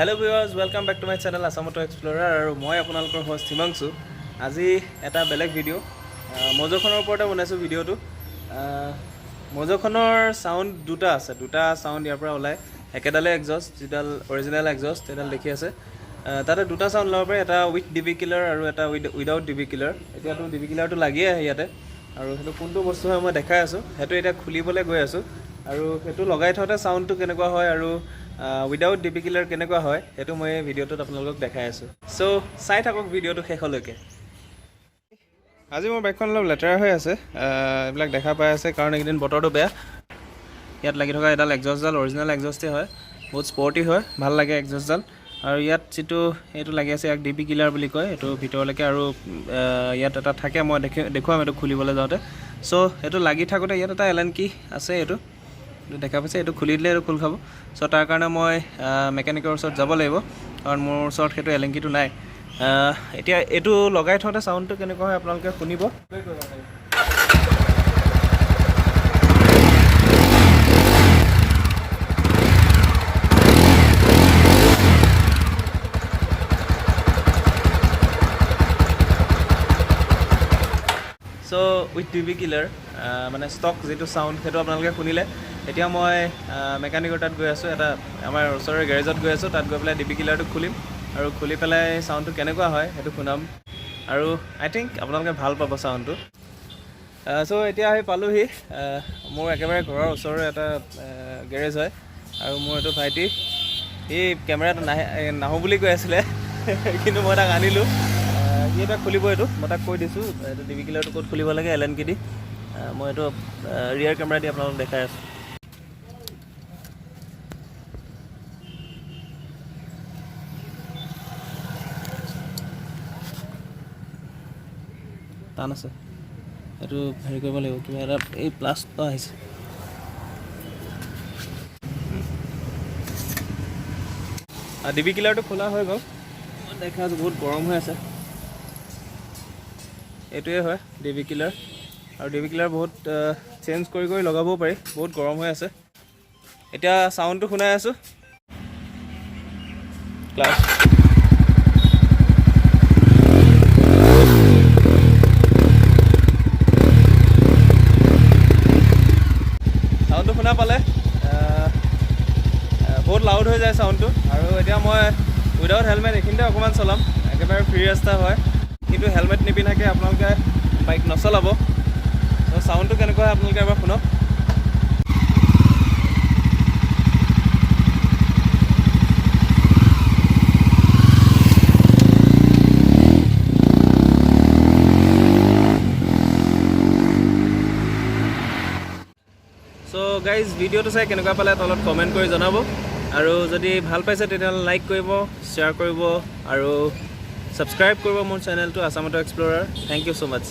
Hello viewers, welcome back to my channel Assam Auto Explorer আৰু মই আপোনালোকৰ host Himanshu. আজি এটা বেলেগ ভিডিও মজোখনৰ ওপৰতে বনাইছো ভিডিওটো। মজোখনৰ সাউন্ড দুটা আছে, দুটা সাউন্ড ইয়াৰ পৰা ওলাই। একেডালে এক্সস্ট, যিডাল অৰিজিনাল এক্সস্ট এডাল দেখি আছে। তাতে দুটা সাউন্ড ল'ব পাৰে, এটা উইথ ডিবি কিলাৰ আৰু এটা উইদাউট ডিবি কিলাৰ। এতিয়াতো ডিবি কিলাৰটো লাগি আছে ইয়াতে, আৰু সেইটো কোনটো বস্তু হয় মই দেখাই আছো। সেইটো এটা খুলিবলৈ গৈ আছো, আৰু সেইটো লগাই থওঁতে সাউন্ডটো কেনেকুৱা হয় আৰু উইদাউট ডিবি কিলাৰ কেনেকুৱা হয় সেইটো মই ভিডিওটোত আপোনালোকক দেখাই আছো। সো চাই থাকক ভিডিওটো শেষলৈকে। আজি মোৰ বাইকখন অলপ লেতেৰা হৈ আছে, এইবিলাক দেখা পাই আছে কাৰণ এইকেইদিন বতৰটো বেয়া। ইয়াত লাগি থকা এডাল এক্সস্টডাল অৰিজিনেল এক্সস্টেই হয়, বহুত স্পৰ্টি হয়, ভাল লাগে এক্সস্টডাল। আৰু ইয়াত যিটো এইটো লাগি আছে ইয়াক ডিবি কিলাৰ বুলি কয়, এইটো ভিতৰলৈকে আৰু ইয়াত এটা থাকে, মই দেখুৱাম এইটো খুলিবলৈ যাওঁতে। সো এইটো লাগি থাকোঁতে ইয়াত এটা এলেন কি আছে, এইটো দেখা পাইছে, এইটো খুলি দিলে এইটো খোল খাব। সো তাৰ কাৰণে মই মেকানিকৰ ওচৰত যাব লাগিব, কাৰণ মোৰ ওচৰত সেইটো এলেংকিটো নাই। এতিয়া এইটো লগাই থওঁতে সাউণ্ডটো কেনেকুৱা হয় আপোনালোকে শুনিব। সো উইথ ডিবি কিলাৰ মানে ষ্টক যিটো সাউণ্ড সেইটো আপোনালোকে শুনিলে। এতিয়া মই মেকানিকৰ তাত গৈ আছোঁ, এটা আমাৰ ওচৰৰ গেৰেজত গৈ আছোঁ। তাত গৈ পেলাই ডিবি কিলাৰটো খুলিম আৰু খুলি পেলাই সাউণ্ডটো কেনেকুৱা হয় সেইটো শুনাম, আৰু আই থিংক আপোনালোকে ভাল পাব সাউণ্ডটো। সো এতিয়া আহি পালোহি, মোৰ একেবাৰে ঘৰৰ ওচৰৰ এটা গেৰেজ হয়, আৰু মোৰ এইটো ভাইটি, সি কেমেৰাত নাহোঁ বুলি কৈ আছিলে কিন্তু মই তাক আনিলোঁ। সি এটা খুলিব, এইটো মই তাক কৈ দিছোঁ, এইটো ডিবি কিলাৰটো ক'ত খুলিব লাগে এলেন কি দি। মই এইটো ৰিয়াৰ কেমেৰা দি আপোনালোকক দেখাই আছোঁ। টান আছে, এইটো হেৰি কৰিব লাগিব, কিবা এটা এই প্লাছ এটা আহিছে। ডিবি কিলাৰটো খোলা হৈ গ'ল, দেখা আছোঁ বহুত গৰম হৈ আছে। এইটোৱে হয় ডিবি কিলাৰ, আৰু ডিবি কিলাৰ বহুত চেঞ্জ কৰি কৰি লগাবও পাৰি, বহুত গৰম হৈ আছে। এতিয়া সাউণ্ডটো শুনাই আছোঁ, ক্লাছ সাউণ্ডটো শুনা পালে, বহুত লাউড হৈ যায় সাউণ্ডটো। আৰু এতিয়া মই উইদাউট হেলমেট এইখিনিতে অকণমান চলাম, একেবাৰে ফ্ৰী ৰাস্তা হয়, কিন্তু হেলমেট নিপিন্ধাকৈ আপোনালোকে বাইক নচলাব। তো সাউণ্ডটো কেনেকুৱা হয় আপোনালোকে এবাৰ শুনক। সো গাইজ ভিডিঅ'টো চাই কেনেকুৱা পালে তলত কমেণ্ট কৰি জনাব, আৰু যদি ভাল পাইছে তেতিয়াহ'লে লাইক কৰিব, শ্বেয়াৰ কৰিব, আৰু ছাবস্ক্ৰাইব কৰিব মোৰ চেনেলটো Assam auto explorer. Thank you so' much.